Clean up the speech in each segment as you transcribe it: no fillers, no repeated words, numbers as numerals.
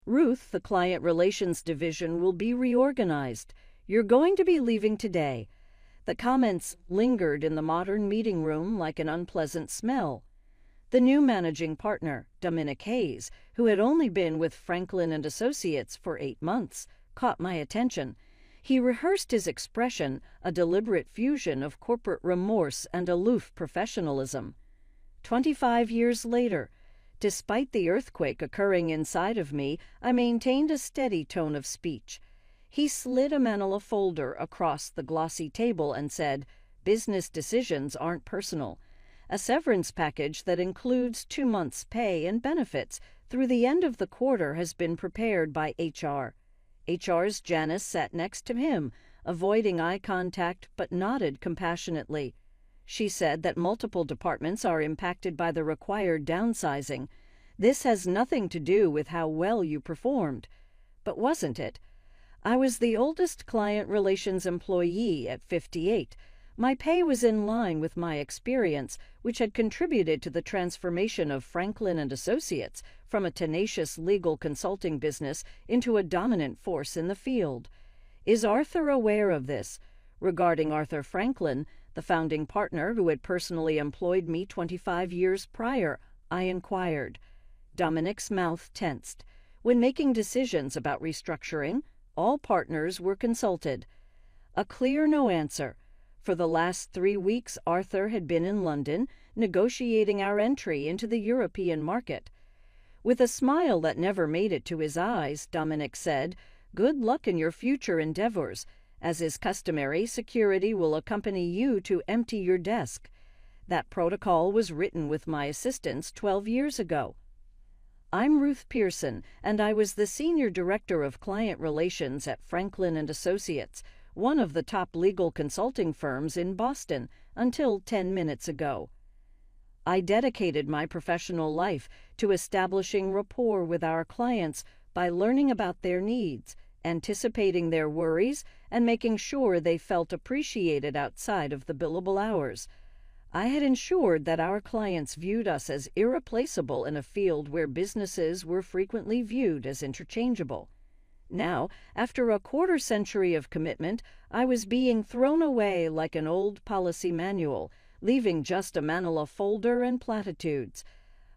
Ruth, the client relations division will be reorganized. You're going to be leaving today. The comments lingered in the modern meeting room like an unpleasant smell. The new managing partner, Dominic Hayes, who had only been with Franklin and Associates for 8 months, caught my attention. He rehearsed his expression, a deliberate fusion of corporate remorse and aloof professionalism. 25 years later, despite the earthquake occurring inside of me, I maintained a steady tone of speech. He slid a manila folder across the glossy table and said, "Business decisions aren't personal. A severance package that includes 2 months' pay and benefits through the end of the quarter has been prepared by HR. HR's Janice sat next to him, avoiding eye contact but nodded compassionately. She said that multiple departments are impacted by the required downsizing. This has nothing to do with how well you performed. But wasn't it? I was the oldest client relations employee at 58. My pay was in line with my experience, which had contributed to the transformation of Franklin and Associates from a tenacious legal consulting business into a dominant force in the field. Is Arthur aware of this? Regarding Arthur Franklin, the founding partner who had personally employed me 25 years prior, I inquired. Dominic's mouth tensed. When making decisions about restructuring, all partners were consulted. A clear no answer. For the last 3 weeks, Arthur had been in London, negotiating our entry into the European market. With a smile that never made it to his eyes, Dominic said, "Good luck in your future endeavors. As is customary, security will accompany you to empty your desk. That protocol was written with my assistance 12 years ago." I'm Ruth Pearson, and I was the Senior Director of Client Relations at Franklin and Associates, one of the top legal consulting firms in Boston, until 10 minutes ago. I dedicated my professional life to establishing rapport with our clients by learning about their needs, anticipating their worries, and making sure they felt appreciated outside of the billable hours. I had ensured that our clients viewed us as irreplaceable in a field where businesses were frequently viewed as interchangeable. Now, after a quarter century of commitment, I was being thrown away like an old policy manual, leaving just a manila folder and platitudes.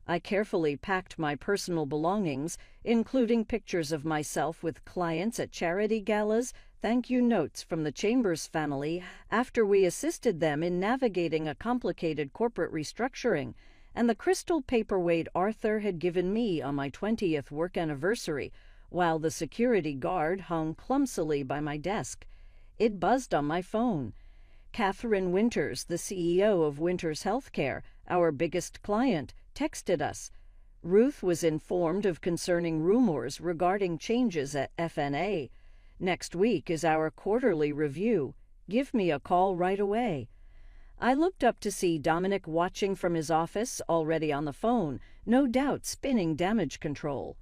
I carefully packed my personal belongings, including pictures of myself with clients at charity galas, thank you notes from the Chambers family after we assisted them in navigating a complicated corporate restructuring, and the crystal paperweight Arthur had given me on my 20th work anniversary, while the security guard hung clumsily by my desk. It buzzed on my phone. Catherine Winters, the CEO of Winters Healthcare, our biggest client, texted us. Ruth was informed of concerning rumors regarding changes at FNA. Next week is our quarterly review. Give me a call right away. I looked up to see Dominic watching from his office, already on the phone, no doubt spinning damage control.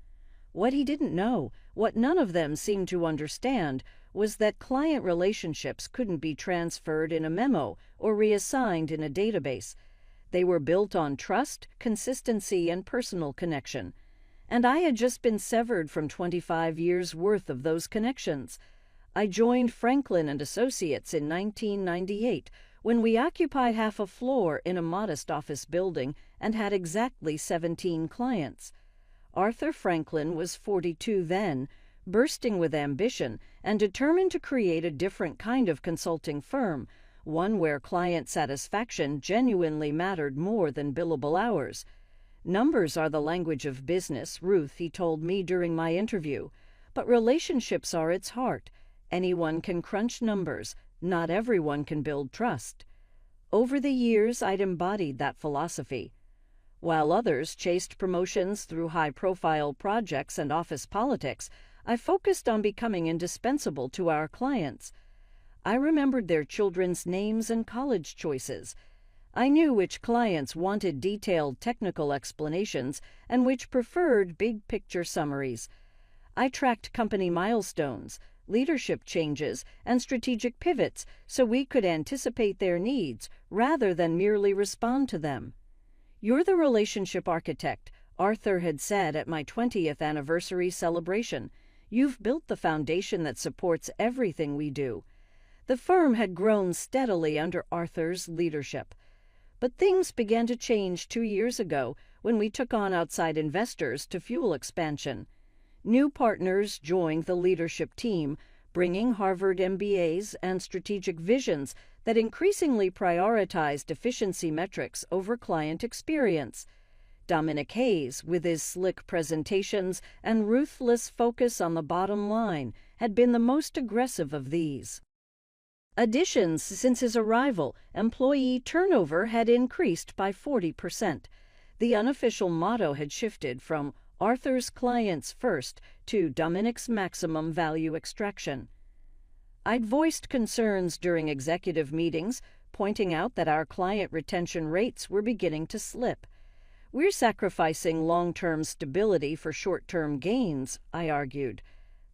What he didn't know, what none of them seemed to understand, was that client relationships couldn't be transferred in a memo or reassigned in a database. They were built on trust, consistency, and personal connection. And I had just been severed from 25 years' worth of those connections. I joined Franklin and Associates in 1998 when we occupied half a floor in a modest office building and had exactly 17 clients. Arthur Franklin was 42 then, bursting with ambition and determined to create a different kind of consulting firm, one where client satisfaction genuinely mattered more than billable hours. Numbers are the language of business, Ruth, he told me during my interview, but relationships are its heart. Anyone can crunch numbers, not everyone can build trust. Over the years, I'd embodied that philosophy. While others chased promotions through high-profile projects and office politics, I focused on becoming indispensable to our clients. I remembered their children's names and college choices. I knew which clients wanted detailed technical explanations and which preferred big-picture summaries. I tracked company milestones, leadership changes, and strategic pivots so we could anticipate their needs rather than merely respond to them. You're the relationship architect, Arthur had said at my 20th anniversary celebration. "You've built the foundation that supports everything we do." The firm had grown steadily under Arthur's leadership. But things began to change 2 years ago when we took on outside investors to fuel expansion. New partners joined the leadership team, bringing Harvard MBAs and strategic visions that increasingly prioritized efficiency metrics over client experience. Dominic Hayes, with his slick presentations and ruthless focus on the bottom line, had been the most aggressive of these. Additions since his arrival, employee turnover had increased by 40%. The unofficial motto had shifted from Arthur's clients first to Dominic's maximum value extraction. I'd voiced concerns during executive meetings, pointing out that our client retention rates were beginning to slip. "We're sacrificing long-term stability for short-term gains," I argued.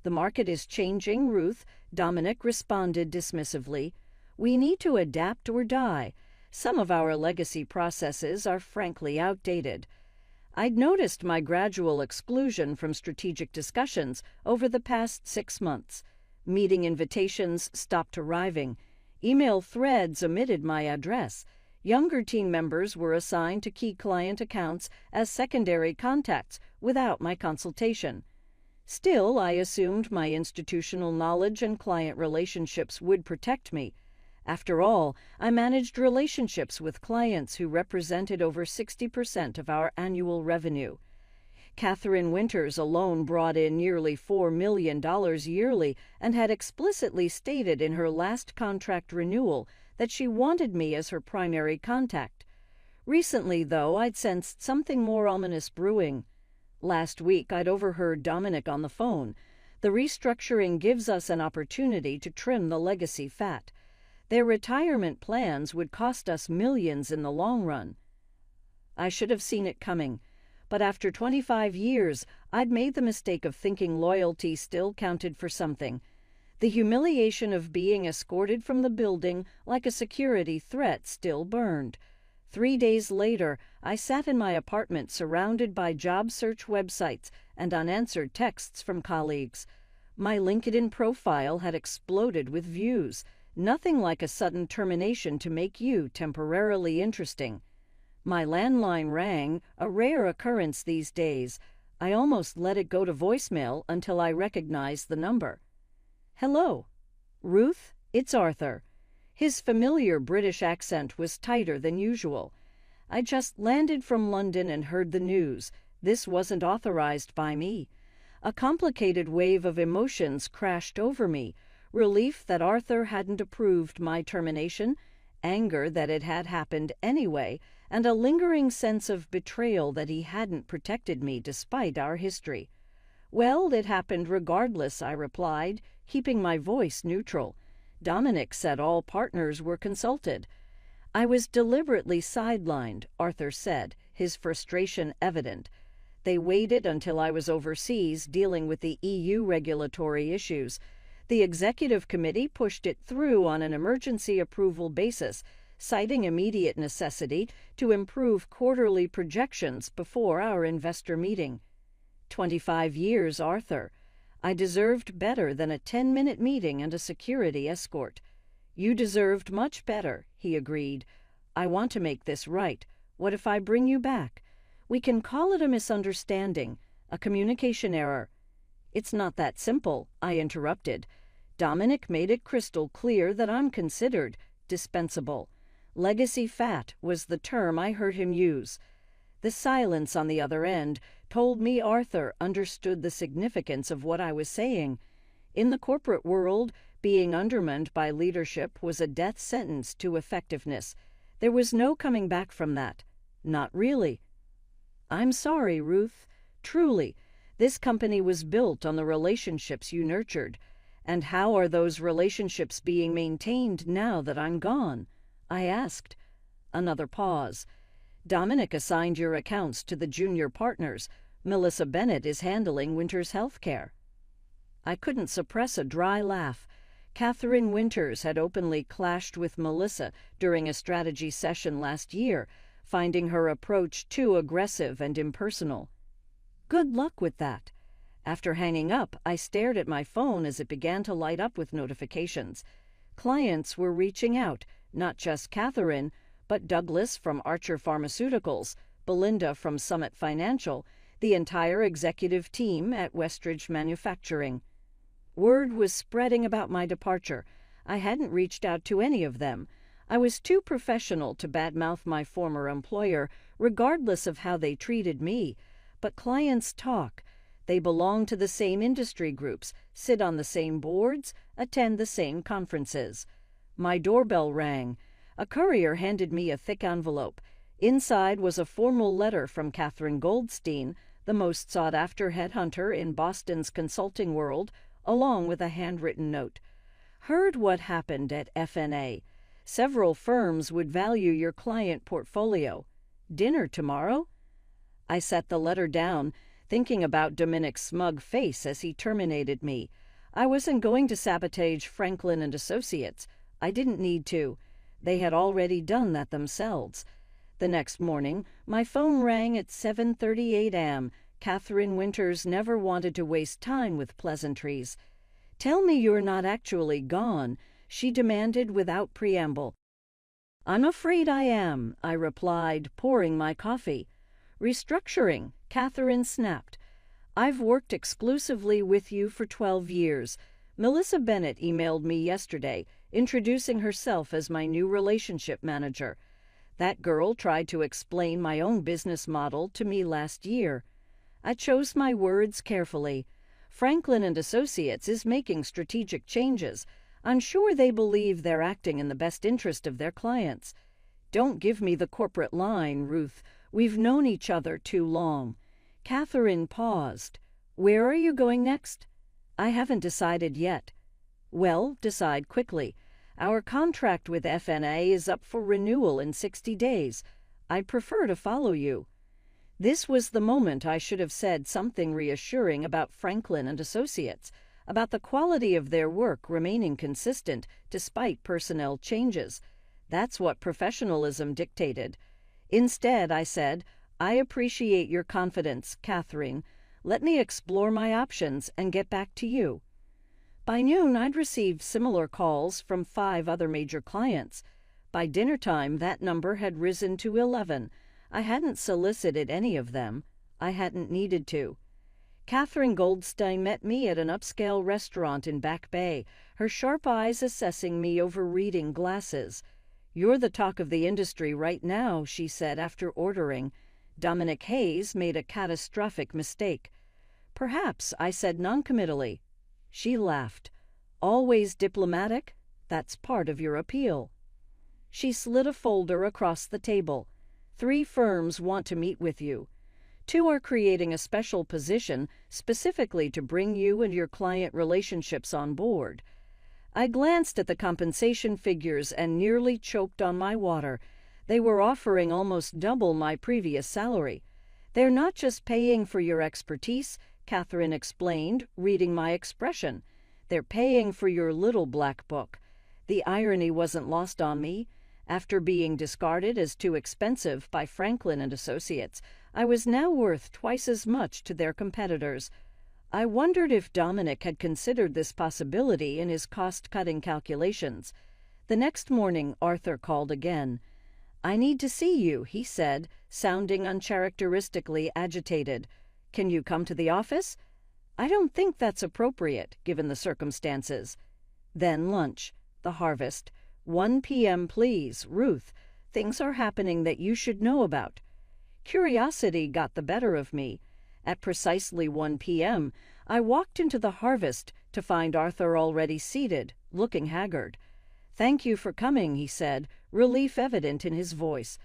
"The market is changing, Ruth," Dominic responded dismissively. "We need to adapt or die. Some of our legacy processes are frankly outdated." I'd noticed my gradual exclusion from strategic discussions over the past 6 months. Meeting invitations stopped arriving. Email threads omitted my address. Younger team members were assigned to key client accounts as secondary contacts without my consultation. Still, I assumed my institutional knowledge and client relationships would protect me. After all, I managed relationships with clients who represented over 60% of our annual revenue. Catherine Winters alone brought in nearly $4 million yearly and had explicitly stated in her last contract renewal that she wanted me as her primary contact. Recently, though, I'd sensed something more ominous brewing. Last week, I'd overheard Dominic on the phone. "The restructuring gives us an opportunity to trim the legacy fat. Their retirement plans would cost us millions in the long run." I should have seen it coming. But after 25 years, I'd made the mistake of thinking loyalty still counted for something. The humiliation of being escorted from the building like a security threat still burned. 3 days later, I sat in my apartment surrounded by job search websites and unanswered texts from colleagues. My LinkedIn profile had exploded with views. Nothing like a sudden termination to make you temporarily interesting. My landline rang, a rare occurrence these days. I almost let it go to voicemail until I recognized the number. "Hello. Ruth, it's Arthur." His familiar British accent was tighter than usual. "I just landed from London and heard the news. This wasn't authorized by me." A complicated wave of emotions crashed over me. Relief that Arthur hadn't approved my termination, anger that it had happened anyway, and a lingering sense of betrayal that he hadn't protected me despite our history. "Well, it happened regardless," I replied, keeping my voice neutral. "Dominic said all partners were consulted." "I was deliberately sidelined," Arthur said, his frustration evident. "They waited until I was overseas dealing with the EU regulatory issues. The executive committee pushed it through on an emergency approval basis, citing immediate necessity to improve quarterly projections before our investor meeting." 25 years, Arthur. I deserved better than a 10-minute meeting and a security escort. "You deserved much better," he agreed. "I want to make this right. What if I bring you back? We can call it a misunderstanding, a communication error." "It's not that simple," I interrupted. "Dominic made it crystal clear that I'm considered dispensable. Legacy fat was the term I heard him use." The silence on the other end told me Arthur understood the significance of what I was saying. In the corporate world, being undermined by leadership was a death sentence to effectiveness. There was no coming back from that. Not really. "I'm sorry, Ruth. Truly, this company was built on the relationships you nurtured. And how are those relationships being maintained now that I'm gone?" I asked. Another pause. "Dominic assigned your accounts to the junior partners. Melissa Bennett is handling Winters Healthcare." I couldn't suppress a dry laugh. Catherine Winters had openly clashed with Melissa during a strategy session last year, finding her approach too aggressive and impersonal. Good luck with that. After hanging up, I stared at my phone as it began to light up with notifications. Clients were reaching out, not just Catherine, but Douglas from Archer Pharmaceuticals, Belinda from Summit Financial, the entire executive team at Westridge Manufacturing. Word was spreading about my departure. I hadn't reached out to any of them. I was too professional to badmouth my former employer, regardless of how they treated me. But clients talk. They belong to the same industry groups, sit on the same boards, attend the same conferences. My doorbell rang. A courier handed me a thick envelope. Inside was a formal letter from Catherine Goldstein, the most sought-after headhunter in Boston's consulting world, along with a handwritten note. Heard what happened at FNA. Several firms would value your client portfolio. Dinner tomorrow? I set the letter down, thinking about Dominic's smug face as he terminated me. I wasn't going to sabotage Franklin and Associates. I didn't need to. They had already done that themselves. The next morning, my phone rang at 7:38 a.m. Catherine Winters never wanted to waste time with pleasantries. "Tell me you're not actually gone," she demanded without preamble. "I'm afraid I am," I replied, pouring my coffee. "Restructuring," Catherine snapped. "I've worked exclusively with you for 12 years. Melissa Bennett emailed me yesterday, introducing herself as my new relationship manager. That girl tried to explain my own business model to me last year. I chose my words carefully. Franklin and Associates is making strategic changes. I'm sure they believe they're acting in the best interest of their clients. Don't give me the corporate line, Ruth. We've known each other too long." Catherine paused. "Where are you going next?" "I haven't decided yet." "Well, decide quickly. Our contract with FNA is up for renewal in 60 days. I'd prefer to follow you." This was the moment I should have said something reassuring about Franklin and Associates, about the quality of their work remaining consistent despite personnel changes. That's what professionalism dictated. Instead, I said, "I appreciate your confidence, Catherine. Let me explore my options and get back to you." By noon, I'd received similar calls from 5 other major clients. By dinner time, that number had risen to 11. I hadn't solicited any of them. I hadn't needed to. Catherine Goldstein met me at an upscale restaurant in Back Bay, her sharp eyes assessing me over reading glasses. "You're the talk of the industry right now," she said after ordering. "Dominic Hayes made a catastrophic mistake." "Perhaps," I said noncommittally. She laughed. "Always diplomatic? That's part of your appeal." She slid a folder across the table. 3 firms want to meet with you. 2 are creating a special position specifically to bring you and your client relationships on board. I glanced at the compensation figures and nearly choked on my water. They were offering almost double my previous salary. "They're not just paying for your expertise," Catherine explained, reading my expression. "They're paying for your little black book." The irony wasn't lost on me. After being discarded as too expensive by Franklin and Associates, I was now worth twice as much to their competitors. I wondered if Dominic had considered this possibility in his cost-cutting calculations. The next morning, Arthur called again. "I need to see you," he said, sounding uncharacteristically agitated. "Can you come to the office?" "I don't think that's appropriate, given the circumstances." Then lunch. The harvest. 1 p.m. please, Ruth. Things are happening that you should know about. Curiosity got the better of me. At precisely 1 p.m., I walked into the harvest to find Arthur already seated, looking haggard. "Thank you for coming," he said, relief evident in his voice.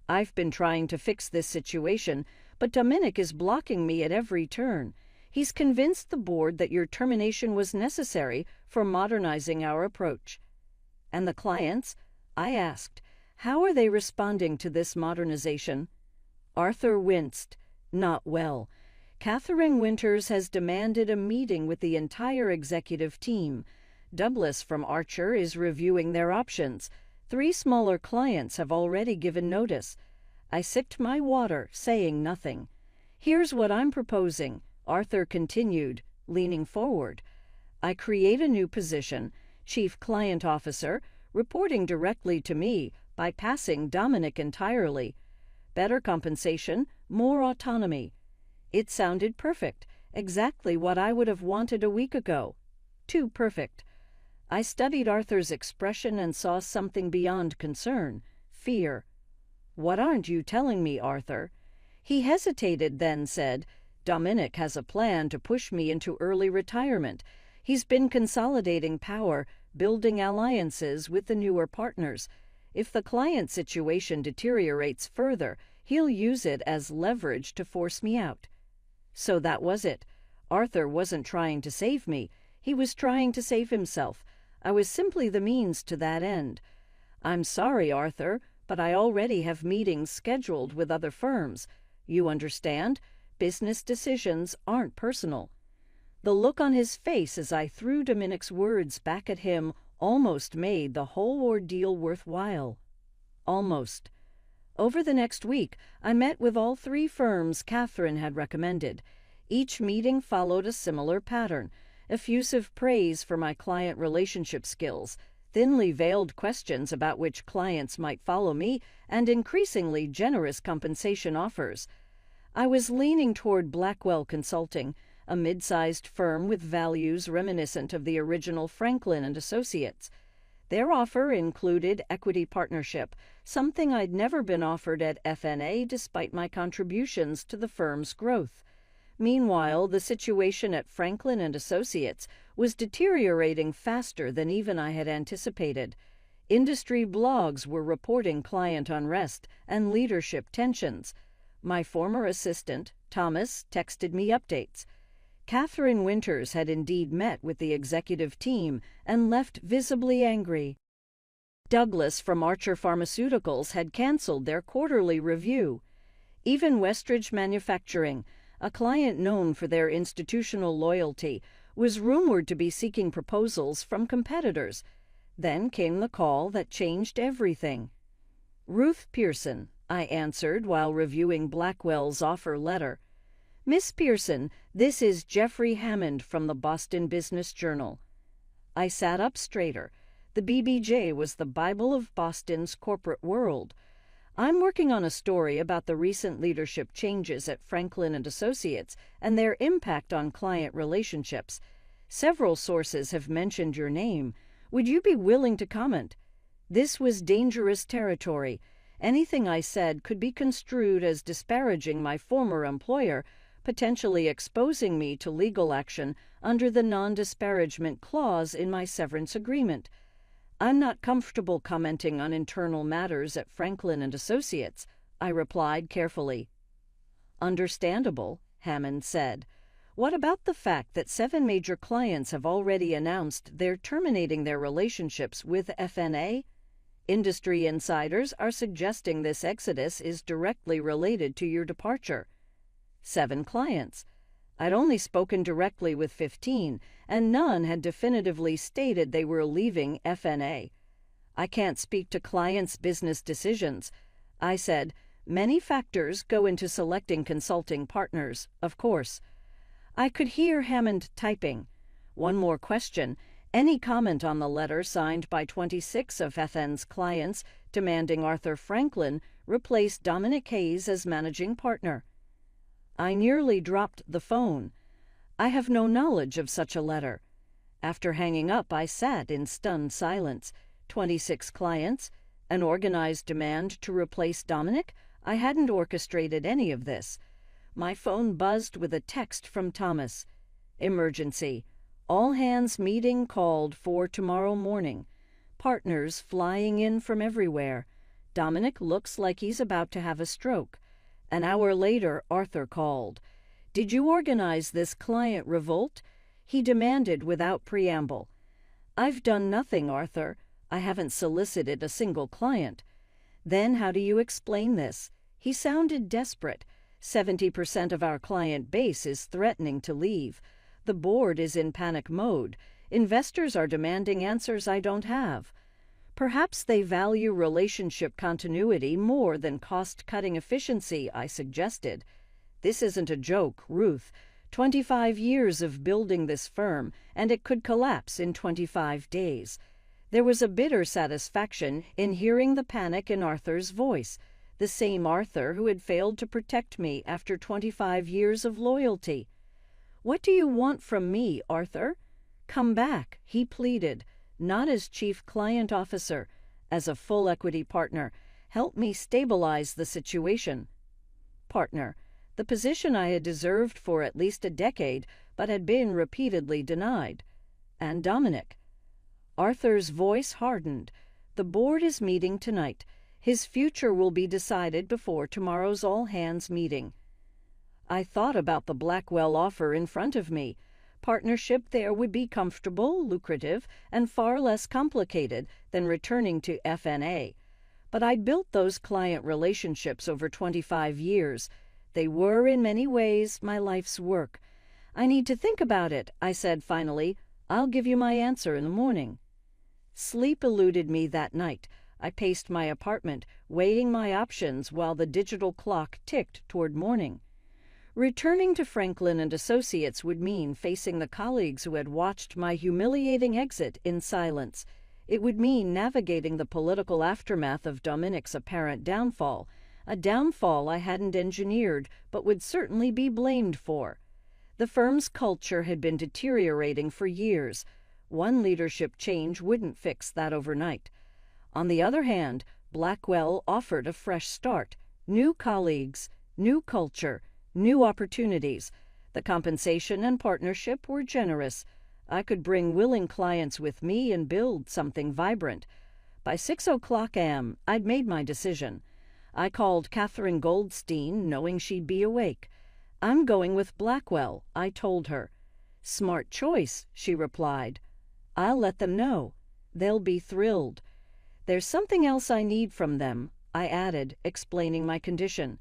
"I've been trying to fix this situation, but Dominic is blocking me at every turn. He's convinced the board that your termination was necessary for modernizing our approach." "And the clients?" I asked. "How are they responding to this modernization?" Arthur winced. "Not well. Catherine Winters has demanded a meeting with the entire executive team. Douglas from Archer is reviewing their options. 3 smaller clients have already given notice. I sipped my water, saying nothing. "Here's what I'm proposing," Arthur continued, leaning forward. "I create a new position, Chief Client Officer, reporting directly to me, bypassing Dominic entirely. Better compensation, more autonomy." It sounded perfect, exactly what I would have wanted a week ago. Too perfect. I studied Arthur's expression and saw something beyond concern, fear. "What aren't you telling me, Arthur?" He hesitated, then said, "Dominic has a plan to push me into early retirement. He's been consolidating power, building alliances with the newer partners. If the client situation deteriorates further, he'll use it as leverage to force me out." So that was it. Arthur wasn't trying to save me. He was trying to save himself. I was simply the means to that end. "I'm sorry, Arthur, but I already have meetings scheduled with other firms. You understand? Business decisions aren't personal." The look on his face as I threw Dominic's words back at him almost made the whole ordeal worthwhile. Almost. Over the next week, I met with all 3 firms Catherine had recommended. Each meeting followed a similar pattern: effusive praise for my client relationship skills, thinly veiled questions about which clients might follow me, and increasingly generous compensation offers. I was leaning toward Blackwell Consulting, a mid-sized firm with values reminiscent of the original Franklin and Associates. Their offer included equity partnership, something I'd never been offered at FNA despite my contributions to the firm's growth. Meanwhile, the situation at Franklin and Associates was deteriorating faster than even I had anticipated. Industry blogs were reporting client unrest and leadership tensions. My former assistant, Thomas, texted me updates. Catherine Winters had indeed met with the executive team and left visibly angry. Douglas from Archer Pharmaceuticals had canceled their quarterly review. Even Westridge Manufacturing, a client known for their institutional loyalty, was rumored to be seeking proposals from competitors. Then came the call that changed everything. "Ruth Pearson," I answered while reviewing Blackwell's offer letter. "Miss Pearson, this is Jeffrey Hammond from the Boston Business Journal." I sat up straighter. The BBJ was the Bible of Boston's corporate world. "I'm working on a story about the recent leadership changes at Franklin and Associates and their impact on client relationships. Several sources have mentioned your name. Would you be willing to comment?" This was dangerous territory. Anything I said could be construed as disparaging my former employer, potentially exposing me to legal action under the non-disparagement clause in my severance agreement. "I'm not comfortable commenting on internal matters at Franklin and Associates," I replied carefully. "Understandable," Hammond said. "What about the fact that 7 major clients have already announced they're terminating their relationships with FNA? Industry insiders are suggesting this exodus is directly related to your departure." 7 clients. I'd only spoken directly with 15, and none had definitively stated they were leaving FNA. "I can't speak to clients' business decisions," I said. "Many factors go into selecting consulting partners, of course." I could hear Hammond typing. One more question. Any comment on the letter signed by 26 of FN's clients demanding Arthur Franklin replace Dominic Hayes as managing partner? I nearly dropped the phone. I have no knowledge of such a letter. After hanging up, I sat in stunned silence. 26 clients? An organized demand to replace Dominic? I hadn't orchestrated any of this. My phone buzzed with a text from Thomas. "Emergency. All hands meeting called for tomorrow morning. Partners flying in from everywhere. Dominic looks like he's about to have a stroke." An hour later, Arthur called. "Did you organize this client revolt?" he demanded without preamble. "I've done nothing, Arthur. I haven't solicited a single client." "Then how do you explain this?" He sounded desperate. 70% of our client base is threatening to leave. The board is in panic mode. Investors are demanding answers I don't have. Perhaps they value relationship continuity more than cost-cutting efficiency, I suggested. This isn't a joke, Ruth. 25 years of building this firm, and it could collapse in 25 days. There was a bitter satisfaction in hearing the panic in Arthur's voice, the same Arthur who had failed to protect me after 25 years of loyalty. "What do you want from me, Arthur?" "Come back," he pleaded, "not as chief client officer, as a full equity partner. Help me stabilize the situation." Partner, the position I had deserved for at least a decade, but had been repeatedly denied. And Dominic. Arthur's voice hardened. "The board is meeting tonight. His future will be decided before tomorrow's all-hands meeting." I thought about the Blackwell offer in front of me. Partnership there would be comfortable, lucrative, and far less complicated than returning to FNA. But I'd built those client relationships over 25 years. They were, in many ways, my life's work. "I need to think about it," I said finally. "I'll give you my answer in the morning." Sleep eluded me that night. I paced my apartment, weighing my options while the digital clock ticked toward morning. Returning to Franklin and Associates would mean facing the colleagues who had watched my humiliating exit in silence. It would mean navigating the political aftermath of Dominic's apparent downfall, a downfall I hadn't engineered but would certainly be blamed for. The firm's culture had been deteriorating for years. One leadership change wouldn't fix that overnight. On the other hand, Blackwell offered a fresh start, new colleagues, new culture, new opportunities. The compensation and partnership were generous. I could bring willing clients with me and build something vibrant. By 6:00 a.m., I'd made my decision. I called Catherine Goldstein, knowing she'd be awake. "I'm going with Blackwell," I told her. "Smart choice," she replied. "I'll let them know. They'll be thrilled." "There's something else I need from them," I added, explaining my condition.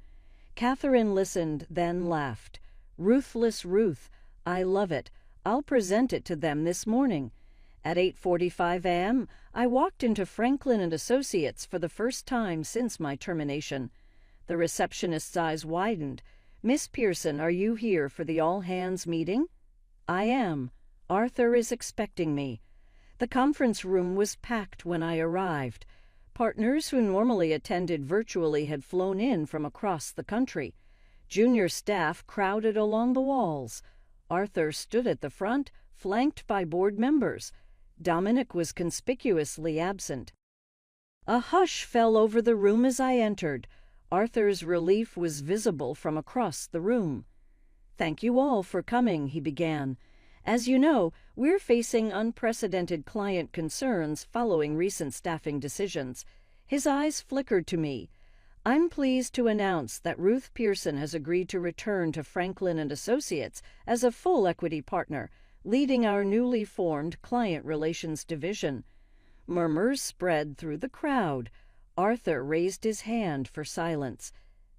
Catherine listened, then laughed. "Ruthless Ruth. I love it. I'll present it to them this morning." At 8:45 a.m., I walked into Franklin and Associates for the first time since my termination. The receptionist's eyes widened. "Miss Pearson, are you here for the all-hands meeting?" "I am. Arthur is expecting me." The conference room was packed when I arrived. Partners who normally attended virtually had flown in from across the country. Junior staff crowded along the walls. Arthur stood at the front, flanked by board members. Dominic was conspicuously absent. A hush fell over the room as I entered. Arthur's relief was visible from across the room. "Thank you all for coming," he began. "As you know, we're facing unprecedented client concerns following recent staffing decisions." His eyes flickered to me. "I'm pleased to announce that Ruth Pearson has agreed to return to Franklin and Associates as a full equity partner, leading our newly formed client relations division." Murmurs spread through the crowd. Arthur raised his hand for silence.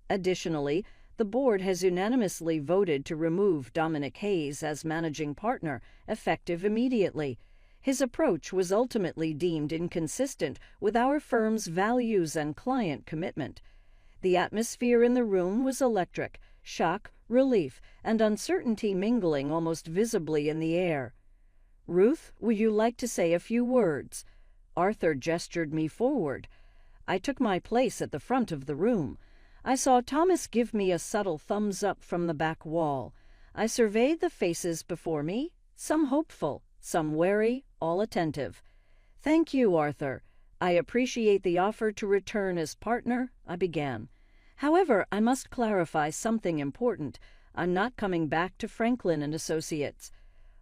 Additionally, the board has unanimously voted to remove Dominic Hayes as managing partner, effective immediately. His approach was ultimately deemed inconsistent with our firm's values and client commitment. The atmosphere in the room was electric, shock, relief, and uncertainty mingling almost visibly in the air. "Ruth, would you like to say a few words?" Arthur gestured me forward. I took my place at the front of the room. I saw Thomas give me a subtle thumbs up from the back wall. I surveyed the faces before me, some hopeful, some wary, all attentive. "Thank you, Arthur. I appreciate the offer to return as partner," I began. "However, I must clarify something important. I'm not coming back to Franklin and Associates."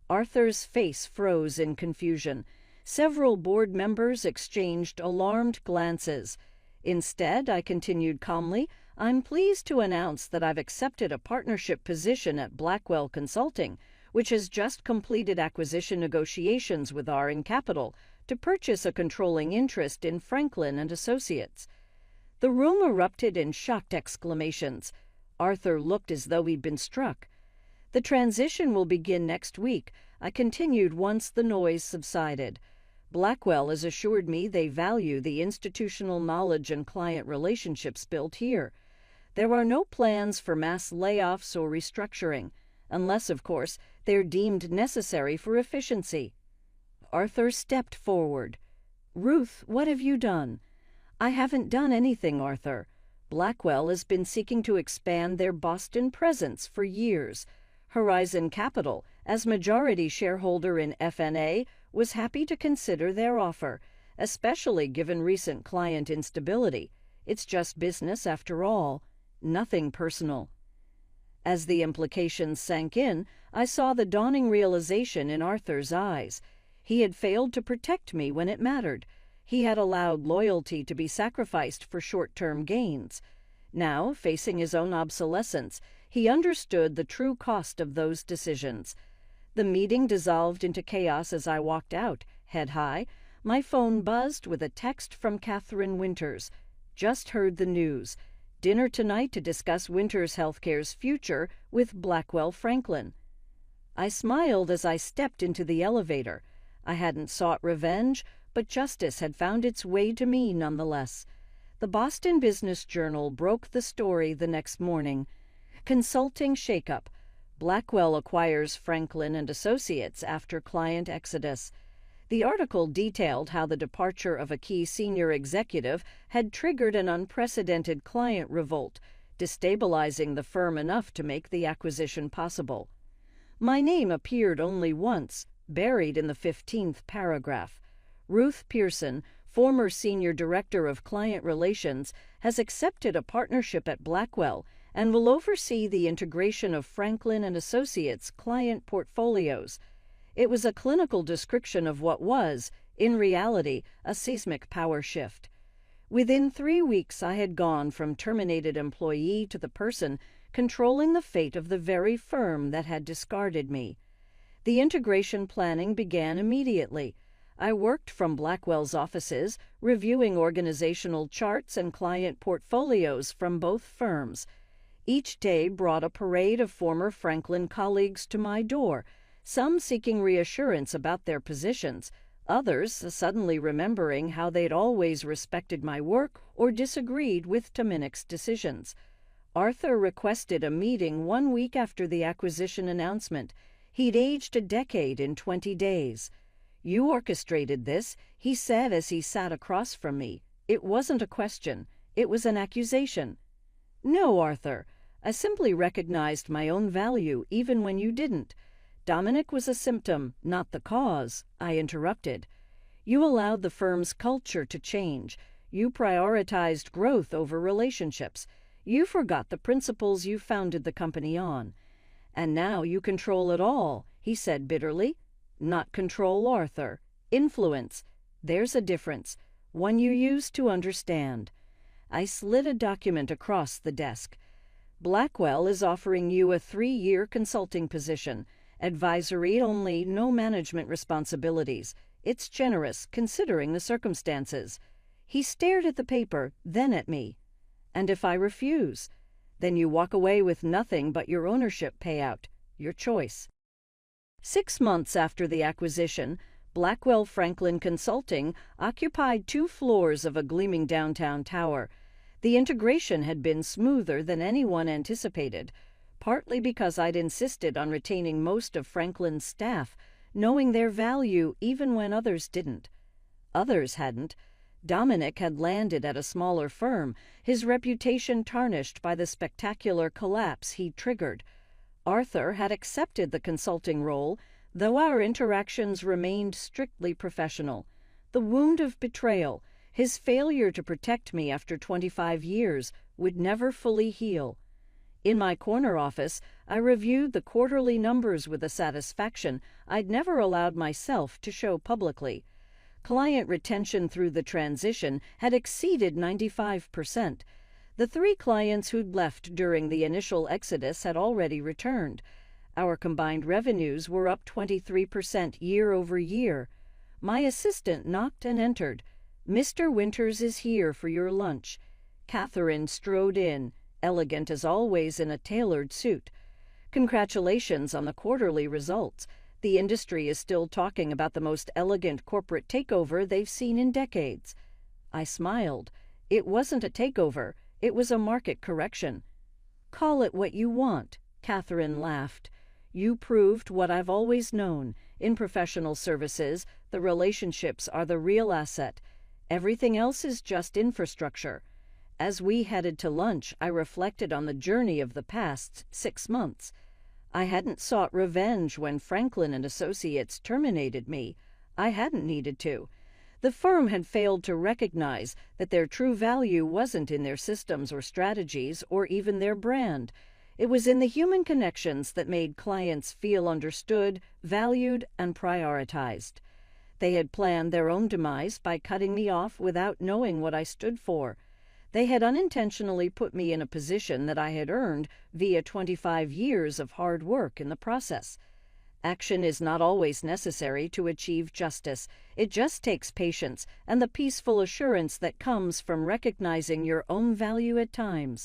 Arthur's face froze in confusion. Several board members exchanged alarmed glances. Instead, I continued calmly, "I'm pleased to announce that I've accepted a partnership position at Blackwell Consulting, which has just completed acquisition negotiations with R Capital to purchase a controlling interest in Franklin and Associates." The room erupted in shocked exclamations. Arthur looked as though he'd been struck. "The transition will begin next week," I continued once the noise subsided. Blackwell has assured me they value the institutional knowledge and client relationships built here. There are no plans for mass layoffs or restructuring, unless, of course, they're deemed necessary for efficiency. Arthur stepped forward. Ruth, what have you done? I haven't done anything, Arthur. Blackwell has been seeking to expand their Boston presence for years. Horizon Capital, as majority shareholder in FNA, was happy to consider their offer, especially given recent client instability. It's just business after all, nothing personal. As the implications sank in, I saw the dawning realization in Arthur's eyes. He had failed to protect me when it mattered. He had allowed loyalty to be sacrificed for short-term gains. Now, facing his own obsolescence, he understood the true cost of those decisions. The meeting dissolved into chaos as I walked out, head high. My phone buzzed with a text from Catherine Winters. Just heard the news. Dinner tonight to discuss Winters Healthcare's future with Blackwell Franklin. I smiled as I stepped into the elevator. I hadn't sought revenge, but justice had found its way to me nonetheless. The Boston Business Journal broke the story the next morning. Consulting shakeup. Blackwell acquires Franklin and Associates after client exodus. The article detailed how the departure of a key senior executive had triggered an unprecedented client revolt, destabilizing the firm enough to make the acquisition possible. My name appeared only once, buried in the 15th paragraph. Ruth Pearson, former Senior Director of Client Relations, has accepted a partnership at Blackwell and will oversee the integration of Franklin and Associates' client portfolios. It was a clinical description of what was, in reality, a seismic power shift. Within 3 weeks, I had gone from terminated employee to the person controlling the fate of the very firm that had discarded me. The integration planning began immediately. I worked from Blackwell's offices, reviewing organizational charts and client portfolios from both firms. Each day brought a parade of former Franklin colleagues to my door, some seeking reassurance about their positions, others suddenly remembering how they'd always respected my work or disagreed with Dominic's decisions. Arthur requested a meeting 1 week after the acquisition announcement. He'd aged a decade in 20 days. You orchestrated this, he said as he sat across from me. It wasn't a question. It was an accusation. No, Arthur. I simply recognized my own value even when you didn't. Dominic was a symptom, not the cause, I interrupted. You allowed the firm's culture to change. You prioritized growth over relationships. You forgot the principles you founded the company on. And now you control it all, he said bitterly. Not control, Arthur. Influence. There's a difference, one you use to understand. I slid a document across the desk. Blackwell is offering you a 3-year consulting position. Advisory only, no management responsibilities. It's generous, considering the circumstances. He stared at the paper, then at me. And if I refuse? Then you walk away with nothing but your ownership payout. Your choice. 6 months after the acquisition, Blackwell Franklin Consulting occupied 2 floors of a gleaming downtown tower. The integration had been smoother than anyone anticipated, partly because I'd insisted on retaining most of Franklin's staff, knowing their value even when others didn't. Others hadn't. Dominic had landed at a smaller firm, his reputation tarnished by the spectacular collapse he'd triggered. Arthur had accepted the consulting role, though our interactions remained strictly professional. The wound of betrayal, his failure to protect me after 25 years, would never fully heal. In my corner office, I reviewed the quarterly numbers with a satisfaction I'd never allowed myself to show publicly. Client retention through the transition had exceeded 95%. The 3 clients who'd left during the initial exodus had already returned. Our combined revenues were up 23% year over year. My assistant knocked and entered. "Mr. Winters is here for your lunch." Catherine strode in, elegant as always in a tailored suit. "Congratulations on the quarterly results. The industry is still talking about the most elegant corporate takeover they've seen in decades. I smiled. It wasn't a takeover, it was a market correction. Call it what you want, Catherine laughed. You proved what I've always known. In professional services, the relationships are the real asset. Everything else is just infrastructure. As we headed to lunch, I reflected on the journey of the past 6 months. I hadn't sought revenge when Franklin and Associates terminated me. I hadn't needed to. The firm had failed to recognize that their true value wasn't in their systems or strategies or even their brand. It was in the human connections that made clients feel understood, valued, and prioritized. They had planned their own demise by cutting me off without knowing what I stood for. They had unintentionally put me in a position that I had earned via 25 years of hard work in the process. Action is not always necessary to achieve justice. It just takes patience and the peaceful assurance that comes from recognizing your own value at times.